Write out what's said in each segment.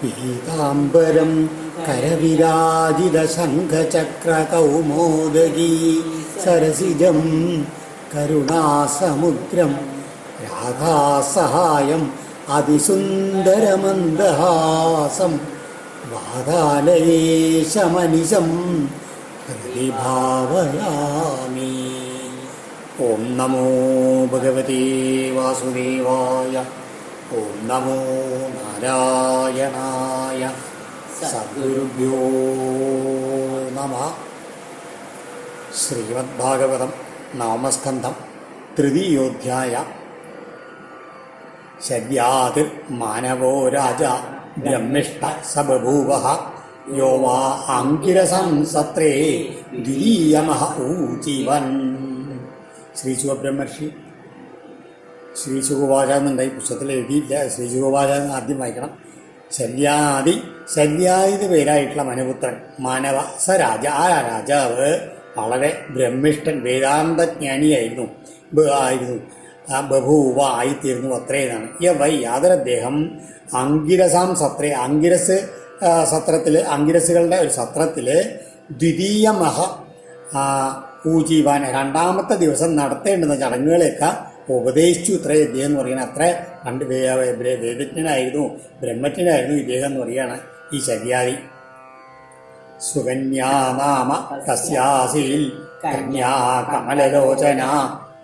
പീതാംബരം കരവിരാജിതശംഖചക്രകൗമോദഗീ സരസിജം കരുണാസമുദ്രം രാധാസഹായം അതിസുന്ദരമന്ദഹാസം വാതാലയേശമനിശം ഹൃദി ഭാവയാമി. ഓം നമോ ഭഗവതേ വാസുദേവായ. ഓം നമോ നാരായണായ. സദ്ഗുരുഭ്യോ നമഃ. ശ്രീമദ്ഭാഗവതം നവമസ്കന്ധം തൃതീയോധ്യായ. ശര്യാതിർ മാനവോ രാജ ബ്രഹ്മിഷ്ഠ സ ബഭൂവഃ യോ വാ അങ്കിരസം സത്രേ ദ്വിതീയമഹ ഊചിവൻ. ശ്രീശുഖബ്രഹ്മർഷി ശ്രീശുഖവാച എന്നുണ്ടായി, പുസ്തകത്തിൽ എഴുതിയില്ല. ശ്രീശുഖവാച ആദ്യം വായിക്കണം. ശല്യായുധ പേരായിട്ടുള്ള മനുപുത്രൻ മാനവ സ രാജ. ആ രാജാവ് വളരെ ബ്രഹ്മിഷ്ഠൻ വേദാന്തജ്ഞാനിയായിരുന്നു. ബഭൂവ ആയിത്തീർന്നു അത്രേതാണ്. വൈ യാതൊരു അദ്ദേഹം അങ്കിരസാം സത്രേ, അങ്കിരസ് സത്രത്തിൽ, അങ്കിരസുകളുടെ ഒരു സത്രത്തിൽ ദ്വിതീയമഹ ഊജീവാൻ രണ്ടാമത്തെ ദിവസം നടത്തേണ്ടുന്ന ചടങ്ങുകളെയൊക്കെ ഉപദേശിച്ചു. ഇത്രേ ഇദ്ദേഹം എന്ന് പറയുന്നത്. അത്ര പണ്ട് വേദജ്ഞനായിരുന്നു, ബ്രഹ്മജ്ഞനായിരുന്നു ഇദ്ദേഹം എന്ന് പറയുകയാണ് ഈ ശര്യാദി. സുകന്യാനാമ തസ്യാസീൽ കന്യാ കമലലോചന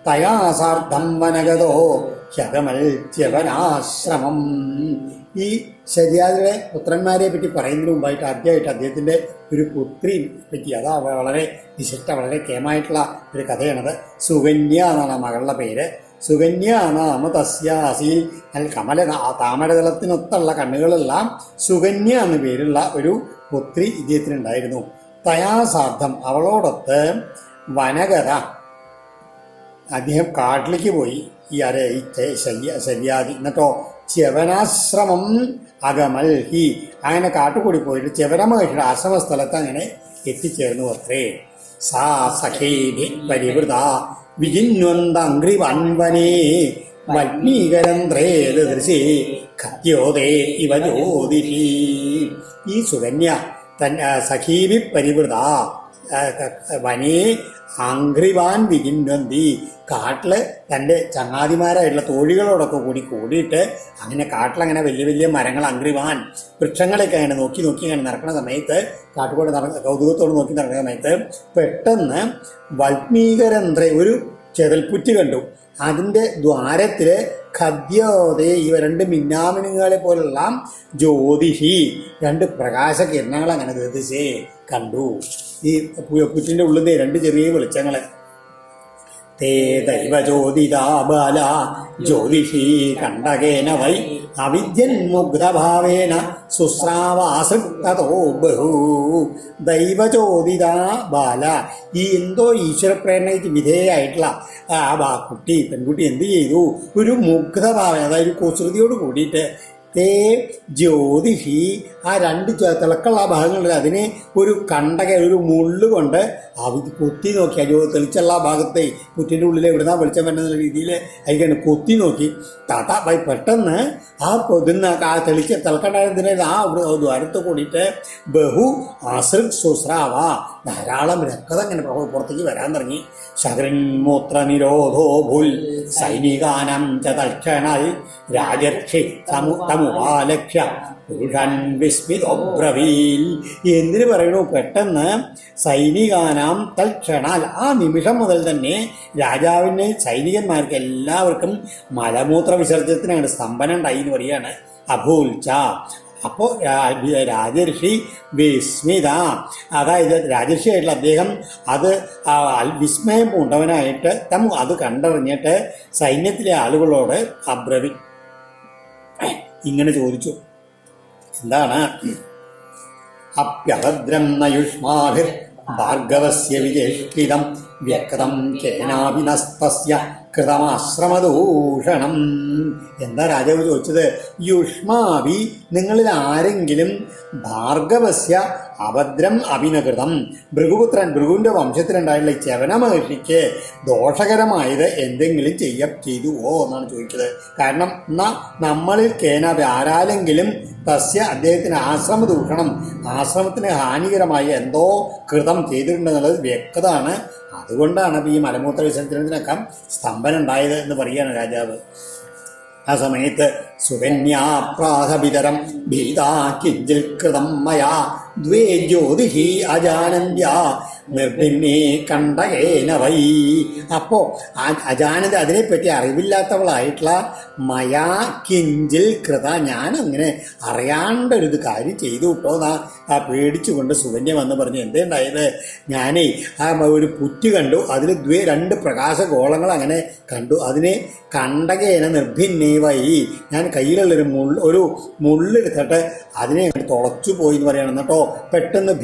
തയാ സാർദ്ധം വനഗതോ ഹ്യകമൽച്യവനാശ്രമം. ഈ ശര്യാദിയുടെ പുത്രന്മാരെ പറ്റി പറയുന്നതിന് മുമ്പായിട്ട് ആദ്യമായിട്ട് അദ്ദേഹത്തിൻ്റെ ഒരു പുത്രി പറ്റി, അതാ വളരെ വിശിഷ്ട, വളരെ കേമായിട്ടുള്ള ഒരു കഥയാണത്. സുകന്യ എന്നാണ് മകളുടെ പേര്. സുകന്യ നാമ തസ്യാസീൽ കമല, താമരതലത്തിനൊത്തുള്ള കണ്ണുകളെല്ലാം സുകന്യ എന്ന പേരുള്ള ഒരു പുത്രി ഇദ്ദേഹത്തിനുണ്ടായിരുന്നു. തയാസാർത്ഥം, അവളോടൊത്ത് വനഗത, അദ്ദേഹം കാട്ടിലേക്ക് പോയി. ഈ ശര്യാദി. എന്നിട്ടോ ച്യവനാശ്രമം അകമൽ ഹി, അങ്ങനെ കാട്ടുകൂടി പോയിട്ട് ച്യവന മഹർഷിയുടെ ആശ്രമ സ്ഥലത്ത് അങ്ങനെ എത്തിച്ചേർന്നു അത്രേ. സാ സഖേഭി പരിവൃത വിജിന്വന്തംഗ്രിവൻവനേ വൽമീകരന്ത്രേദൃശേ ഖദ്യോദേ ഇവ ജ്യോതിഷി. ഈ സുകന്യ സഖീവി പരിവൃത വനേ അംഗ്രിവാൻ വിജിന്വന്തി, കാട്ടില് തൻ്റെ ചങ്ങാതിമാരായിട്ടുള്ള തോഴികളോടൊക്കെ കൂടിയിട്ട് അങ്ങനെ കാട്ടിലങ്ങനെ വലിയ വലിയ മരങ്ങൾ, അംഗ്രിവാൻ വൃക്ഷങ്ങളൊക്കെ അങ്ങനെ നോക്കി അങ്ങനെ നടക്കുന്ന സമയത്ത്, കാട്ടുകൂടെ കൗതുകത്തോട് നോക്കി നടക്കുന്ന സമയത്ത് പെട്ടെന്ന് വൽമീകരന്ത്ര, ഒരു ചെതൽപ്പുറ്റ് കണ്ടു. അതിൻ്റെ ദ്വാരത്തില് ഖദ്യോദേ, ഇവ രണ്ട് മിന്നാമിനുകളെ പോലുള്ള ജ്യോതിഷി, രണ്ട് പ്രകാശകിരണങ്ങൾ അങ്ങനെ ദൃശ്യേ കണ്ടു. ഈ പുറ്റിൻ്റെ ഉള്ളിൽ നിന്ന് രണ്ട് ചെറിയ വെളിച്ചങ്ങള്. തേ ദൈവ ജ്യോതിതാ ബാല ജ്യോതിഷി കണ്ടകേന വൈ അവിദ്യന്മുഗ്ധഭാവേന സുസ്രാവാസൃതോ ബഹു. ദൈവജ്യോതിതാ ബാല, ഈ എന്തോ ഈശ്വരപ്രേരണയ്ക്ക് വിധേയായിട്ടുള്ള ആ കുട്ടി, പെൺകുട്ടി എന്ത് ചെയ്തു? ഒരു മുഗ്ധഭാവന, അതായത് കുസൃതിയോട് കൂടിയിട്ട് തേ ജ്യോതിഷി, ആ രണ്ട് തിളക്കുള്ള ഭാഗങ്ങളിൽ അതിനെ ഒരു ഒരു മുള്ളുകൊണ്ട് കൊത്തി നോക്കി. തെളിച്ചുള്ള ഭാഗത്തെ പുറ്റിൻ്റെ ഉള്ളിൽ എവിടുന്ന വെളിച്ചം വരുന്ന രീതിയിൽ അതിനെ കൊത്തി നോക്കി. പെട്ടെന്ന് ആ പൊതുന്ന ആ തിളക്കണ്ടായതിനെ ആ ദ്വാരത്ത് കൂടിയിട്ട് ബഹു ആസൃക് സുസ്രാവ, ധാരാളം രക്തം അങ്ങനെ പുറത്തേക്ക് വരാൻ തുടങ്ങി. ശകരന്മൂത്ര നിരോധോ ഭുൽ സൈനികാനം ച തൽക്ഷണൽ രാജർഷി തമുപാലക്ഷ്യ പുരുഷൻ വിസ്മിതോബ്രവീൽ. എന്തിനു പറയണു? പെട്ടെന്ന് സൈനികാനാം തൽക്ഷണാൽ, ആ നിമിഷം മുതൽ തന്നെ രാജാവിന്, സൈനികന്മാർക്ക് എല്ലാവർക്കും മലമൂത്ര വിസർജനത്തിനാണ് സ്തംഭനം ഉണ്ടായി എന്ന് പറയുകയാണ്. അഭൂൽച്ച. അപ്പോൾ രാജർഷി വിസ്മിത, അതായത് രാജർഷിയായിട്ടുള്ള അദ്ദേഹം അത് വിസ്മയം പൂണ്ടവനായിട്ട് അത് കണ്ടറിഞ്ഞിട്ട് സൈന്യത്തിലെ ആളുകളോട് അബ്രവി ഇങ്ങനെ ചോദിച്ചു. എന്താണ്? അപ്യഭദ്രം നയുഷ്മാഭിർ ഭാർഗവസ്യ വിജേഷ്ഠിതം വ്യക്തം കേനാവിനസ്തസ്യ കൃതമാശ്രമദൂഷണം. എന്താ രാജാവ് ചോദിച്ചത്? യുഷ്മാഭി, നിങ്ങളിൽ ആരെങ്കിലും ഭാർഗവസ്യ അഭദ്രം അഭിനകൃതം. ഭൃഗുപുത്രൻ ഭൃഗുവിൻ്റെ വംശത്തിലുണ്ടായുള്ള ഈ ച്യവന മഹർഷിക്ക് ദോഷകരമായത് എന്തെങ്കിലും ചെയ്തുവോ എന്നാണ് ചോദിച്ചത്. കാരണം എന്നാൽ നമ്മളിൽ കേനാപി ആരാലെങ്കിലും തസ്യ അദ്ദേഹത്തിന് ആശ്രമദൂഷണം, ആശ്രമത്തിന് ഹാനികരമായ എന്തോ കൃതം ചെയ്തിട്ടുണ്ടെന്നുള്ളത് വ്യക്തമാണ്. അതുകൊണ്ടാണ് ഈ മലമൂത്ര വിസർജനത്തിനൊക്കെ സ്തംഭനം ഉണ്ടായത് എന്ന് പറയുകയാണ് രാജാവ്. ആ സമയത്ത് സുകന്യാപ്രാഹപിതരം ഭീതാ കിഞ്ചിൽ കൃതം മയാ ദ്വേ ജ്യോതിഹി അജാനന്ത്യ നിർഭിന്നേ കണ്ടകേന വൈ. അപ്പോൾ അജാനന്ദ അതിനെപ്പറ്റി അറിവില്ലാത്തവളായിട്ടുള്ള മയാ കിഞ്ചിൽ കൃത, ഞാനങ്ങനെ അറിയാണ്ടൊരിത് കാര്യം ചെയ്തു കിട്ടോ എന്നാ ആ പേടിച്ചുകൊണ്ട് സുകന്യ വന്ന് പറഞ്ഞു. എന്തുണ്ടായത്, ഞാനേ ആ ഒരു പുറ്റ് കണ്ടു, അതിൽ രണ്ട് പ്രകാശഗോളങ്ങൾ അങ്ങനെ കണ്ടു. അതിനെ കണ്ടകേന നിർഭിന്നേ വൈ, ഞാൻ കയ്യിലുള്ളൊരു ഒരു മുള്ളെടുത്തിട്ട് അതിനെ തുളച്ചു പോയി എന്ന് പറയണം. എന്നിട്ടോ പെട്ടെന്ന്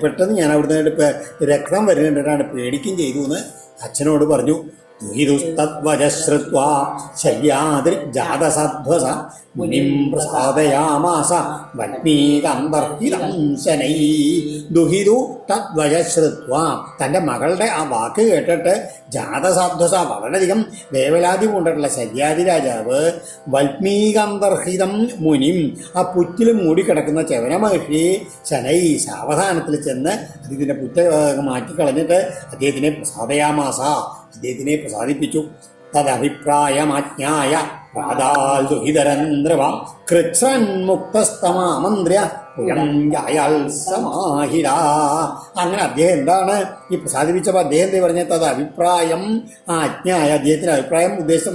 പെട്ടെന്ന് ഞാൻ അവിടുന്ന് രക്തം വരുന്നുണ്ടാണ് പേടിക്കുകയും ചെയ്തു എന്ന് അച്ഛനോട് പറഞ്ഞു. ദുഹിതുസ്തദ്വചശ്രുത്വാ ശല്യാദ്രിജാതസധ്വസ മുനിം പ്രസാദയാമാസ വന്മീകന്തർഹിതം ശനൈ. ദുഹിതു തദ്വചശ്രുത്വാ, തൻ്റെ മകളുടെ ആ വാക്ക് കേട്ടിട്ട് ജാതസധ്വസ, വളരെയധികം വേവലാതി കൊണ്ടിട്ടുള്ള ശല്യാദി രാജാവ് വൽമീകന്തർഹിതം മുനിം, ആ പുറ്റിൽ മൂടിക്കിടക്കുന്ന ച്യവന മഹർഷി ശനൈ സാവധാനത്തിൽ ചെന്ന് ഇതിൻ്റെ പുറ്റ മാറ്റിക്കളഞ്ഞിട്ട് അദ്ദേഹത്തിനെ പ്രസാദയാമാസ, അദ്ദേഹത്തിനെ പ്രസാദിപ്പിച്ചു. തദഭിപ്രായമാജ്ഞായ പ്രാതാൽ ദുഹിതരന്ദ്രവ കൃച്ഛ്രന്മുക്തസ്തമാമന്ത്ര്യ സമാഹിര. അങ്ങനെ അദ്ദേഹം എന്താണ് ഈ പ്രസാദിപ്പിച്ചപ്പോൾ അദ്ദേഹം എന്താ പറഞ്ഞത്? അത് അഭിപ്രായം ആജ്ഞായ, അദ്ദേഹത്തിൻ്റെ അഭിപ്രായം ഉദ്ദേശം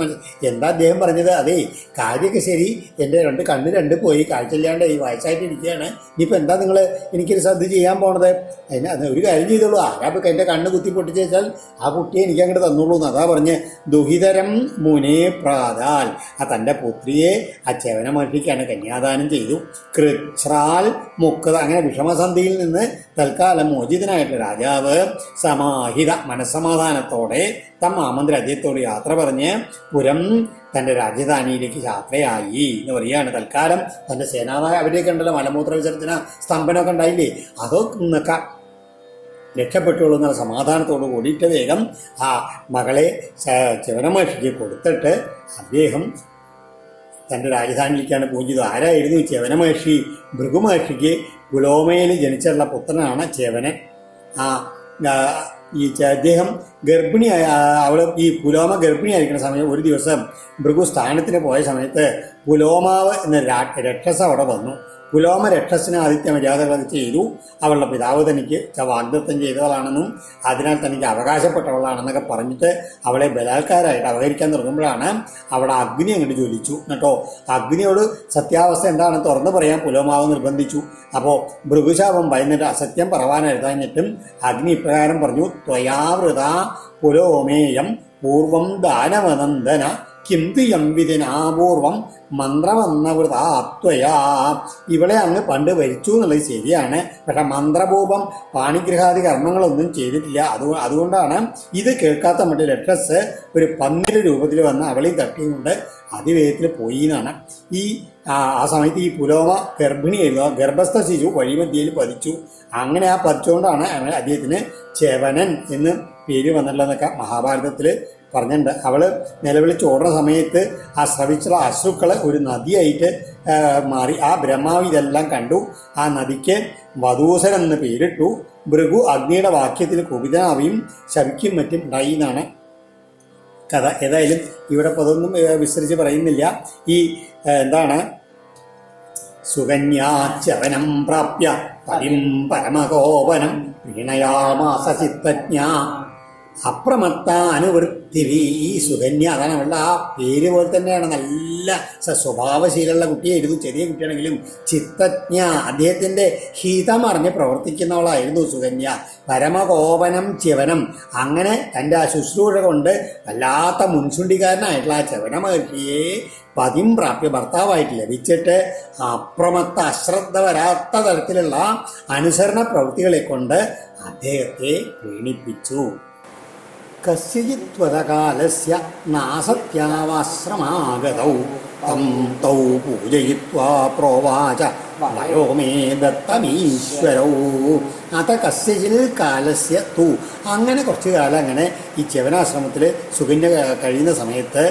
എന്താ അദ്ദേഹം പറഞ്ഞത്? അതേ കാര്യമൊക്കെ ശരി, എൻ്റെ കണ്ണ് പോയി, കാഴ്ചയില്ലാണ്ട് ഈ വയസ്സായിട്ടിരിക്കുകയാണ്, ഇനിയിപ്പോൾ എന്താ നിങ്ങൾ എനിക്കൊരു ശ്രദ്ധ ചെയ്യാൻ പോണത്? അതിന് ഒരു കാര്യം ചെയ്തോളൂ, ആരാപ്പോൾ എൻ്റെ കണ്ണ് കുത്തി പൊട്ടിച്ച് വെച്ചാൽ ആ കുട്ടിയെ എനിക്ക് അങ്ങോട്ട് തന്നോളൂ എന്ന് അതാ പറഞ്ഞ്. ദുഹിതരം മുനേ പ്രാതാൽ, ആ തൻ്റെ പുത്രിയെ ആ ച്യവന മഹർഷിക്കാണ് കന്യാദാനം ചെയ്തു. കൃച്ഛ്രാൽ മുക്ത, അങ്ങനെ വിഷമസന്ധിയിൽ നിന്ന് തൽക്കാലം മോചിതനായിട്ട് രാജാവ് സമാഹിത മനസ്സമാധാനത്തോടെ ആമന്ത്ര അദ്ദേഹത്തോട് യാത്ര പറഞ്ഞ് പുരം തൻ്റെ രാജധാനിയിലേക്ക് യാത്രയായി എന്ന് പറയുകയാണ്. തൽക്കാലം തൻ്റെ സേനാനായ അവരെയൊക്കെ ഉണ്ടല്ലോ മലമൂത്ര വിസർജന സ്തംഭനമൊക്കെ ഉണ്ടായില്ലേ, അതൊക്കെ രക്ഷപ്പെട്ടുള്ളൂ എന്നുള്ള സമാധാനത്തോടു കൂടിയിട്ട് വേഗം ആ മകളെ ച്യവന മഹർഷിക്ക് കൊടുത്തിട്ട് അദ്ദേഹം തൻ്റെ രാജധാനിയിലേക്കാണ് പൂജിതം. ആരായിരുന്നു ച്യവന മഹർഷി? ഭൃഗു മഹർഷിക്ക് പുലോമയിൽ ജനിച്ചിട്ടുള്ള പുത്രനാണ് ച്യവനൻ. അദ്ദേഹം ഗർഭിണിയായ ഈ പുലോമ ഗർഭിണിയായിരിക്കുന്ന സമയം ഒരു ദിവസം ഭൃഗു സ്ഥാനത്തിന് പോയ സമയത്ത് പുലോമാവ് എന്ന രക്ഷസ അവിടെ വന്നു. പുലോമ രക്ഷസിന് ആദിത്യ മര്യാദകൾ ചെയ്തു. അവളുടെ പിതാവ് തനിക്ക് വാഗ്ദത്തം ചെയ്തവളാണെന്നും അതിനാൽ തനിക്ക് അവകാശപ്പെട്ടവളാണെന്നൊക്കെ പറഞ്ഞിട്ട് അവളെ ബലാത്കാരമായിട്ട് അപഹരിക്കാൻ തുടങ്ങുമ്പോഴാണ് അവിടെ അഗ്നി അങ്ങോട്ട് ജ്വലിച്ചു കേട്ടോ. അഗ്നിയോട് സത്യാവസ്ഥ എന്താണെന്ന് തുറന്നു പറയാൻ പുലോമാവ് നിർബന്ധിച്ചു. അപ്പോൾ ഭൃഗുശാപം ഭയന്നിട്ട് അസത്യം പറവാനെഴുതാഞ്ഞിട്ടും അഗ്നി ഇപ്രകാരം പറഞ്ഞു: ത്വയാവൃത പുലോമേയം പൂർവം ദാനവനന്ദന കിംതിയം വിധിനാപൂർവം മന്ത്രമന്നവൃതാത്വയാ. ഇവളെ അങ്ങ് പണ്ട് വരിച്ചു എന്നുള്ളത് ശരിയാണ്, പക്ഷെ മന്ത്രപൂർവം പാണിഗ്രഹാദി കർമ്മങ്ങളൊന്നും ചെയ്തിട്ടില്ല. അതുകൊണ്ടാണ് ഇത് കേൾക്കാത്ത മറ്റു രക്ഷസ് ഒരു പന്നിയുടെ രൂപത്തിൽ വന്ന് അവളെയും തട്ടിയുകൊണ്ട് അതിവേഗത്തിൽ പോയി എന്നാണ്. ആ സമയത്ത് ഈ പുലോമ ഗർഭിണിയായിരുന്നു. ആ ഗർഭസ്ഥ ശിശു വഴിമധ്യയിൽ പതിച്ചു. അങ്ങനെ ആ പതിച്ചുകൊണ്ടാണ് അദ്ദേഹത്തിന് ച്യവനൻ എന്ന് പേര് വന്നിട്ടുള്ളതെന്നൊക്കെ മഹാഭാരതത്തിൽ പറഞ്ഞിട്ടുണ്ട്. അവൾ നിലവിളിച്ച് ഓടുന്ന സമയത്ത് ആ സ്രവിച്ചുള്ള അശ്രുക്കൾ ഒരു നദിയായിട്ട് മാറി. ആ ബ്രഹ്മാവ് ഇതെല്ലാം കണ്ടു. ആ നദിക്ക് വധൂസൻ എന്ന് പേരിട്ടു. ഭൃഗു അഗ്നിയുടെ വാക്യത്തിൽ കുപിതനാവുകയും ശവിക്കും മറ്റും ഉണ്ടായി എന്നാണ് കഥ. ഏതായാലും ഇവിടെ അതൊന്നും വിസ്തരിച്ച് പറയുന്നില്ല. എന്താണ് സുകന്യാച്യവനം പ്രാപ്യ പതിം പരമകോപനം വീണയാമാസ ചിത്തജ്ഞ അപ്രമത്താനുവൃത്തിവി. ഈ സുകന്യ അതാണ് അവളുടെ ആ പേര് പോലെ തന്നെയാണ്. നല്ല സ്വഭാവശീലമുള്ള കുട്ടിയായിരുന്നു. ചെറിയ കുട്ടിയാണെങ്കിലും ചിത്തജ്ഞ, അദ്ദേഹത്തിൻ്റെ ഹിതം അറിഞ്ഞ് പ്രവർത്തിക്കുന്നവളായിരുന്നു സുകന്യ. പരമകോപനം ച്യവനം, അങ്ങനെ തൻ്റെ ആ ശുശ്രൂഷ കൊണ്ട് വല്ലാത്ത മുൻചുണ്ടിക്കാരനായിട്ടുള്ള ആ ച്യവന മഹർഷിയെ പതിം പ്രാപ്യ ഭർത്താവായിട്ട് ലഭിച്ചിട്ട് അപ്രമത്ത അശ്രദ്ധ വരാത്ത തരത്തിലുള്ള അനുസരണ പ്രവൃത്തികളെ കൊണ്ട് അദ്ദേഹത്തെ പ്രീണിപ്പിച്ചു. കസ്യചിത്വതകാലസ്യ നാസത്യാവാശ്രമാഗതൗ തം തൗ പൂജയിത്വാ പ്രോവാച വയോ മേ ദത്തമീശ്വരൗ അത കസ്യചിൽ കാലസ്യ തു. അങ്ങനെ കുറച്ചു കാലം അങ്ങനെ ഈ ച്യവനാശ്രമത്തിൽ സുകന്യ കഴിയുന്ന സമയത്ത്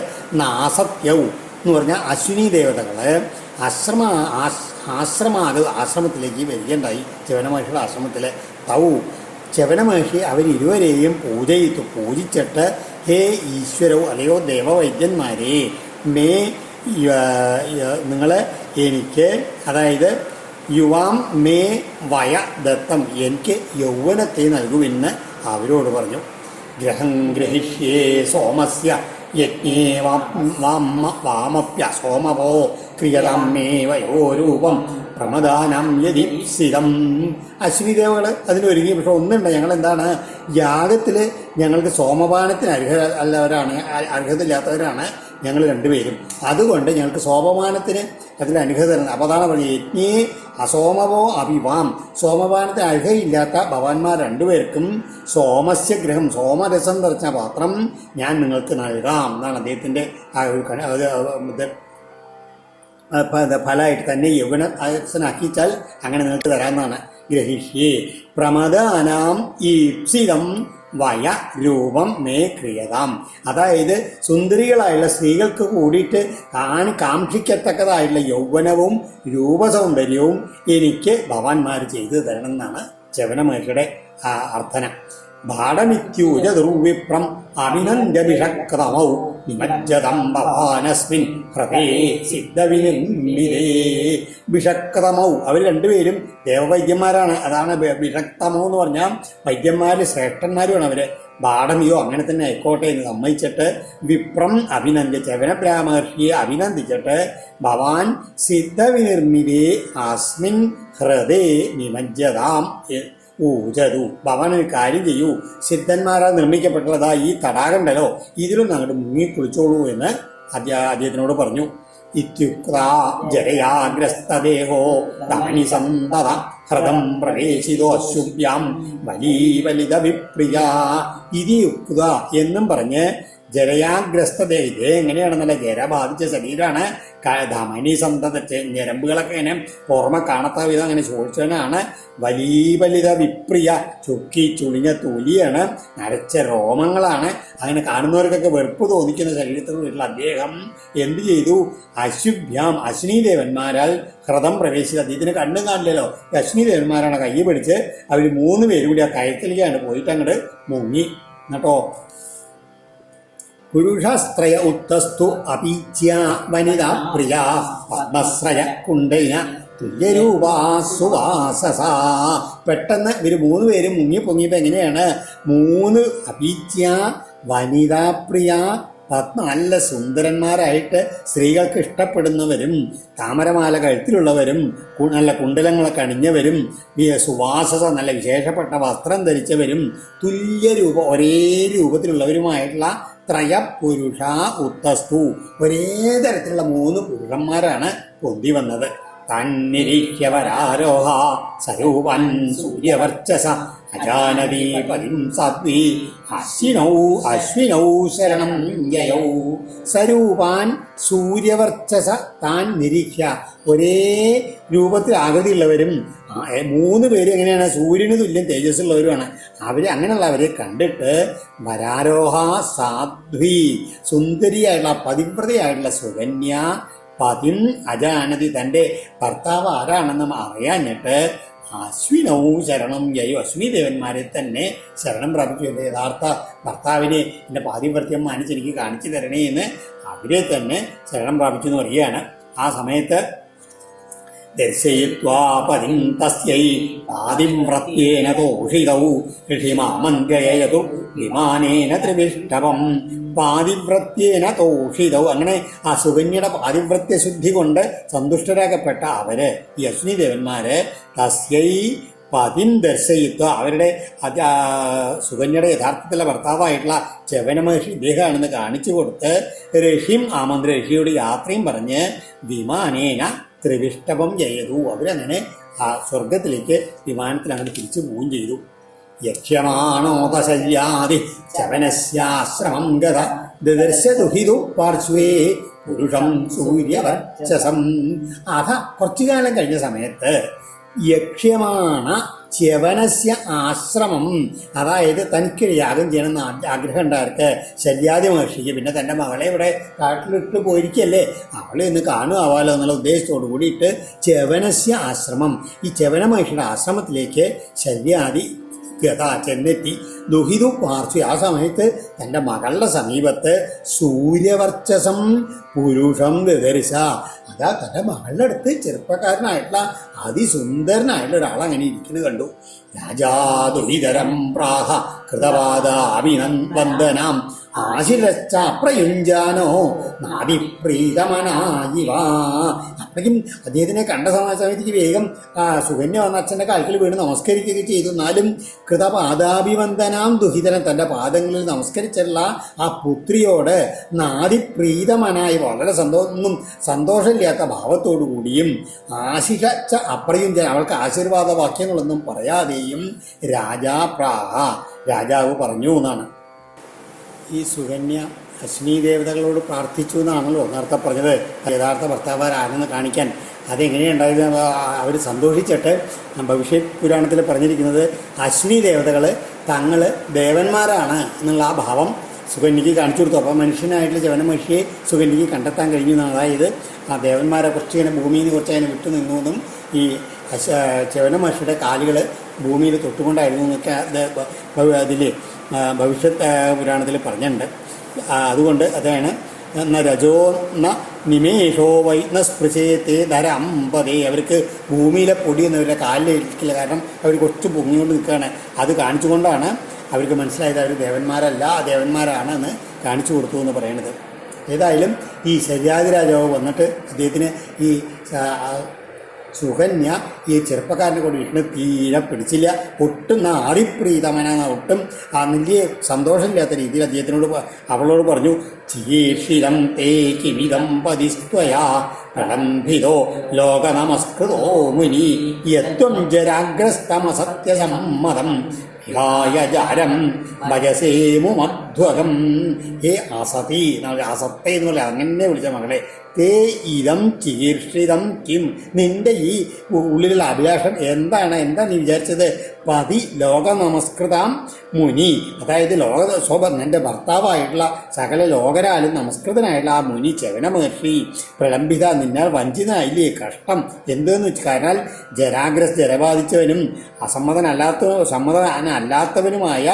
നാസത്യൗ എന്ന് പറഞ്ഞാൽ അശ്വിനി ദേവതകൾ ആശ്രമത്തിലേക്ക് വരികയുണ്ടായി. ച്യവന മഹർഷിയുടെ ആശ്രമത്തിൽ തൗ ച്യവന മഹർഷി അവരിരുവരെയും പൂജിച്ചിട്ട് ഹേ ഈശ്വരവും അല്ലയോ ദേവവൈദ്യന്മാരെ മേ നിങ്ങൾ എനിക്ക് അതായത് യുവാം മേ വയ ദത്തം എനിക്ക് യൗവനത്തെ നൽകുമെന്ന് അവരോട് പറഞ്ഞു. ഗ്രഹം ഗ്രഹിഷ്യേ സോമസ്യ യജ്ഞേ വാമപ്യ സോമവോ ക്രിയതാം മേ വയോരൂപം പ്രമദാനം യദീപ്സിതം. അശ്വിനി ദേവകൾ അതിനൊരുങ്ങി. പക്ഷെ ഒന്നുണ്ട്, ഞങ്ങൾ എന്താണ് യാഗത്തിൽ ഞങ്ങൾക്ക് സോമപാനത്തിന് അർഹതയില്ലാത്തവരാണ് ഞങ്ങൾ രണ്ടുപേരും. അതുകൊണ്ട് ഞങ്ങൾക്ക് സോമപാനത്തിന് അതിൽ അർഹതയാണ്. അപ്പോൾ അതാണ് പറഞ്ഞത് യജ്ഞേ അസോമവോ അഭിവാം. സോമപാനത്തിന് അർഹയില്ലാത്ത ഭവാന്മാർ രണ്ടുപേർക്കും സോമസ്യ ഗ്രഹം സോമരസം നിറച്ച പാത്രം ഞാൻ നിങ്ങൾക്ക് നൽകാം എന്നാണ് അദ്ദേഹത്തിൻ്റെ ആ ഒരു ഫലമായിട്ട് തന്നെ യൗവനനാക്കിച്ചാൽ അങ്ങനെ നിങ്ങൾക്ക് തരാമെന്നാണ്. ഗ്രഹിഷ്യേ പ്രമദാനാം ഈപ്സിതം വയ രൂപം മേ ക്രിയതാം. അതായത് സുന്ദരികളായുള്ള സ്ത്രീകൾക്ക് കൂടിയിട്ട് കാക്ഷിക്കത്തക്കതായിട്ടുള്ള യൗവനവും രൂപസൗന്ദര്യവും എനിക്ക് ഭവാന്മാർ ചെയ്തു തരണം എന്നാണ് ച്യവന മഹർഷിയുടെ അർത്ഥന. ഭാടമിത്യൂജതുർവിപ്രം അഭിനന്ദ്യഭിഷക്രമൗ നിമജ്ജതം ഭവാനസ്മിൻ ഹൃദേ സിദ്ധവിനിർമ്മിതേ. ഭിഷക്രമൗ അവർ രണ്ടുപേരും ദേവവൈദ്യന്മാരാണ്. അതാണ് ഭിഷക്തമോ എന്ന് പറഞ്ഞാൽ വൈദ്യന്മാരിൽ ശ്രേഷ്ഠന്മാരുമാണ് അവര്. ഭാടമിയോ അങ്ങനെ തന്നെ ആയിക്കോട്ടെ എന്ന് സമ്മതിച്ചിട്ട് വിപ്രം അഭിനന്ദിച്ച് ച്യവന മഹർഷിയെ അഭിനന്ദിച്ചിട്ട് ഭവാൻ സിദ്ധവിനിർമ്മിതേ അസ്മിൻ ഹൃദേ നിമജ്ജതാം ഊജതു. ഭവാൻ ഒരു കാര്യം ചെയ്യൂ, സിദ്ധന്മാരാൽ നിർമ്മിക്കപ്പെട്ടുള്ളതാ ഈ തടാകണ്ടല്ലോ ഇതിലൊന്നും അങ്ങോട്ട് മുങ്ങിക്കുളിച്ചോളൂ എന്ന് അദ്ദേഹത്തിനോട് പറഞ്ഞു. ഇത്യുക്താ ജരയാഗ്രസ്തദേഹോ ധമനിസന്തത ഹൃദം പ്രവേശിതോ അശുഭ്യാം വലിത വിപ്രിയ. ഇതിയുക്ത എന്നും പറഞ്ഞ് ജരയാഗ്രസ്തദേഹ ഇതേ എങ്ങനെയാണെന്നല്ല ജര ബാധിച്ച ശരീരമാണ്. ധമനി സന്തത ഞരമ്പുകളൊക്കെ ഇങ്ങനെ ഓർമ്മ കാണാത്ത വിധം അങ്ങനെ ചോദിച്ചവനാണ്. വലിത വിപ്രിയ ചുക്കി ചുളിഞ്ഞ തൊലിയാണ്, നരച്ച രോമങ്ങളാണ്. അങ്ങനെ കാണുന്നവർക്കൊക്കെ വെറുപ്പ് തോന്നിക്കുന്ന ശരീരത്തിലുള്ള അദ്ദേഹം എന്ത് ചെയ്തു? അശുഭ്യാം അശ്വിനി ദേവന്മാരാൽ ഹൃദം പ്രവേശിച്ചത്. അദ്ദേഹത്തിന് കണ്ണും കാണില്ലല്ലോ. അശ്വിനി ദേവന്മാരാണ് കൈ പിടിച്ച് അവർ 3 പേരും കൂടി ആ കയത്തിലേക്കാണ് പോയിട്ട് അങ്ങോട്ട് മുങ്ങി കേട്ടോ. പുരുഷസ്ത്രയ ഉത്തസ്തു അപീച്യ വനിതാ പ്രിയ പത്മശ്രയ കുണ്ടൈന തുല്യരൂപാസുവാസസ. പെട്ടെന്ന് ഇവർ 3 പേരും മുങ്ങിപ്പൊങ്ങിയപ്പോൾ എങ്ങനെയാണ്? 3 അപീച്യ വനിതാ പ്രിയ നല്ല സുന്ദരന്മാരായിട്ട് സ്ത്രീകൾക്ക് ഇഷ്ടപ്പെടുന്നവരും താമരമാല കഴുത്തിലുള്ളവരും നല്ല കുണ്ടലങ്ങളൊക്കെ അണിഞ്ഞവരും സുവാസസ നല്ല വിശേഷപ്പെട്ട വസ്ത്രം ധരിച്ചവരും തുല്യരൂപ ഒരേ രൂപത്തിലുള്ളവരുമായിട്ടുള്ള ത്രയ പുരുഷ ഉത്തസ്തു ഒരേ തരത്തിലുള്ള 3 പുരുഷന്മാരാണ് പൊന്തി വന്നത്. തന്നിരിക്കവരാരോഹ സരൂപൻ സൂര്യവർച്ചസ അജാനദീ പതിം സാത്വി അശ്വിനൗ ശരണം ജയൗ. സ്വരൂപാൻ സൂര്യവർച്ചസ താൻ നിരീക്ഷ്യ ഒരേ രൂപത്തിൽ ആകൃതിയുള്ളവരും 3 പേര് എങ്ങനെയാണ്? സൂര്യന് തുല്യം തേജസ്സുള്ളവരുമാണ്. അങ്ങനെയുള്ളവരെ കണ്ടിട്ട് വരാരോഹ സാധ്വി സുന്ദരിയായിട്ടുള്ള പതിവ്രതയായിട്ടുള്ള സുകന്യ പതിം അജാനതി തൻ്റെ ഭർത്താവ് ആരാണെന്ന് അറിയാഞ്ഞിട്ട് അശ്വിനൗ ശരണം ജയു അശ്വിനി ദേവന്മാരെ തന്നെ ശരണം പ്രാപിച്ചു. എൻ്റെ യഥാർത്ഥ ഭർത്താവിനെ എൻ്റെ പാതിവ്രത്യം മാനിച്ച് എനിക്ക് കാണിച്ചു തരണേ എന്ന് അവരെ തന്നെ ശരണം പ്രാപിച്ചു എന്ന് പറയുകയാണ്. ആ സമയത്ത് ദർശയിത്വാ പതിം തസ്യൈ പാതിവ്രത്യേന തോഷിതൗ ഋഷിമാമന്ത്യയതു വിമാനേന ത്രിവിഷ്ടവം. പാതിവ്രത്യേന തോഷിതൗ അങ്ങനെ ആ സുകന്യയുടെ പാതിവ്രത്യ ശുദ്ധി കൊണ്ട് സന്തുഷ്ടരാക്കപ്പെട്ട അവര് ഈ അശ്വിനി ദേവന്മാര് തസ്യൈ പതിം ദർശയിത്വ അവരുടെ സുകന്യയുടെ യഥാർത്ഥത്തിലുള്ള ഭർത്താവായിട്ടുള്ള ച്യവന മഹർഷി ഇദ്ദേഹമാണെന്ന് കാണിച്ചു കൊടുത്ത് ഋഷിം ആമന്ത്ര ഋഷിയോട് യാത്രയും പറഞ്ഞ് വിമാനേന ത്രിവിഷ്ടവം ചെയ്തു. അവരങ്ങനെ ആ സ്വർഗത്തിലേക്ക് വിമാനത്തിൽ അങ്ങനെ തിരിച്ചു പോവുകയും ചെയ്തു. യക്ഷ്യമാണോപശല്യാദി ചവനസ്യാശ്രമം ഗത ദദർശതുഹിതു പാർശ്വേ പുരുഷം സൂര്യവർച്ചസം. അഥ കുറച്ചു കാലം കഴിഞ്ഞ സമയത്ത് യക്ഷ്യമാണ് ച്യവനസ്യ ആശ്രമം, അതായത് തനിക്ക് യാഗം ചെയ്യണമെന്ന് ആഗ്രഹം ഉണ്ടാർക്ക് ശല്യാദി മഹർഷിക്ക്. പിന്നെ തൻ്റെ മകളെ ഇവിടെ കാട്ടിലിട്ട് പോയിരിക്കല്ലേ, അവളെ ഒന്ന് കാണുമാവാലോ എന്നുള്ള ഉദ്ദേശത്തോടു കൂടിയിട്ട് ച്യവനസ്യ ആശ്രമം, ഈ ച്യവന മഹർഷിയുടെ ആശ്രമത്തിലേക്ക് ശല്യാദി ചെന്നെത്തി. ദുഹിതു പാർശ്വ, ആ സമയത്ത് തൻ്റെ മകളുടെ സമീപത്ത് സൂര്യവർച്ചസം പുരുഷം വിതരിച്ച, അതാ തൻ്റെ മകളുടെ അടുത്ത് ചെറുപ്പക്കാരനായിട്ടുള്ള അതിസുന്ദരനായിട്ടുള്ള ഒരാളങ്ങനെ ഇരിക്കുന്നത് കണ്ടു. രാജാ ദുഹിതരം പ്രാഹ കൃതപാദാഭിനന്ദനാം ആശിരച്ചാപ്രയുഞ്ജാനോ നാദിപ്രീതമനായിവ. അപ്പോഴേക്കും അദ്ദേഹത്തിനെ കണ്ട സമയത്തേക്ക് വേഗം സുകന്യ വന്ന അച്ഛൻ്റെ കാൽക്കൽ വീണ് നമസ്കരിക്കുകയൊക്കെ ചെയ്തു. എന്നാലും കൃതപാദാഭിവന്ദനാം ദുഹിതനം, തൻ്റെ പാദങ്ങളിൽ നമസ്കരിച്ചുള്ള ആ പുത്രിയോട് നാദിപ്രീതമനായി വളരെ സന്തോഷമില്ലാത്ത ഭാവത്തോടു കൂടിയും ആശിഷ അപ്രയുഞ്ജന, അവൾക്ക് ആശീർവാദ വാക്യങ്ങളൊന്നും പറയാതെയും രാജാവ് പറഞ്ഞു എന്നാണ്. ഈ സുകന്യ അശ്വിനി ദേവതകളോട് പ്രാർത്ഥിച്ചു എന്നാണല്ലോ നേരത്തെ പറഞ്ഞത്. യഥാർത്ഥ ഭർത്താവാരാണെന്ന് കാണിക്കാൻ അതെങ്ങനെയുണ്ടായത് അവർ സന്തോഷിച്ചിട്ട് ഭവിഷ്യത് പുരാണത്തിൽ പറഞ്ഞിരിക്കുന്നത് അശ്വിനി ദേവതകൾ തങ്ങൾ ദേവന്മാരാണ് എന്നുള്ള ആ ഭാവം സുകന്യക്ക് കാണിച്ചു കൊടുത്തു. അപ്പോൾ മനുഷ്യനായിട്ടുള്ള ചവന മഹർഷിയെ സുകന്യക്ക് കണ്ടെത്താൻ കഴിഞ്ഞു എന്നാണ്. അതായത് ആ ദേവന്മാരെ കുറച്ച് ഇങ്ങനെ ഭൂമിയിൽ നിന്ന് കുറച്ച് അതിനെ വിട്ടു നിന്നു ഈ ചവന മഹർഷിയുടെ കാലുകൾ ഭൂമിയിൽ തൊട്ടുകൊണ്ടായിരുന്നു എന്നൊക്കെ അതിൽ ഭവിഷ്യത് പുരാണത്തിൽ പറഞ്ഞിട്ടുണ്ട്. അതുകൊണ്ട് അതാണ് രജോ നിമേഷോ വൈ സ്പൃശേത്തേ ധരമ്പതേ, അവർക്ക് ഭൂമിയിലെ പൊടിയൊന്നും അവരുടെ കാലിലിരിക്കില്ല, കാരണം അവർ കുറച്ച് പൊങ്ങിക്കൊണ്ട് നിൽക്കുകയാണ്. അത് കാണിച്ചുകൊണ്ടാണ് അവർക്ക് മനസ്സിലായത് അവർ ദേവന്മാരല്ല, ദേവന്മാരാണ് എന്ന് കാണിച്ചു കൊടുത്തു എന്ന് പറയണത്. ഏതായാലും ഈ ശല്യാദി രാജാവ് വന്നിട്ട് അദ്ദേഹത്തിന് ഈ സുകന്യ ഈ ചെറുപ്പക്കാരനെ കൊണ്ട് ഇരിക്കുന്നത് തീരെ പിടിച്ചില്ല. ഒട്ടും നാടിപ്രീതമനാണ്, ഒട്ടും വലിയ സന്തോഷമില്ലാത്ത രീതിയിൽ അദ്ദേഹത്തിനോട് അവളോട് പറഞ്ഞു, ചീർഷിതം തേ കിമിതം പതിസ്ത്വയാ പ്രളംഭിതോ ലോകനമസ്കൃതോ മുനി യത്വം ജരാഗ്രസ്തമസത്യസമ്മതം ാരം ഭജസേമുമധ്വകം. ഹേ അസതി, അസത്തെ എന്ന് പറയാം, അങ്ങനെ വിളിച്ച മകളെ, തേ ഇതം ചീർഷിതം കിം, നിന്റെ ഈ ഉള്ളിലുള്ള അഭിലാഷം എന്താണ്, എന്താ നീ വിചാരിച്ചത്? പതി ലോക നമസ്കൃതാം മുനി, അതായത് നിന്റെ ഭർത്താവായിട്ടുള്ള സകല ലോകരാലും നമസ്കൃതനായിട്ടുള്ള ആ മുനി ചവന മഹർഷി പ്രലംബിത, നിന്നാൽ വഞ്ചിതനായില്ലേ, കഷ്ടം. എന്തെന്ന് വെച്ച് കഴിഞ്ഞാൽ ജരബാധിച്ചവനും സമ്മതനല്ലാത്തവനുമായ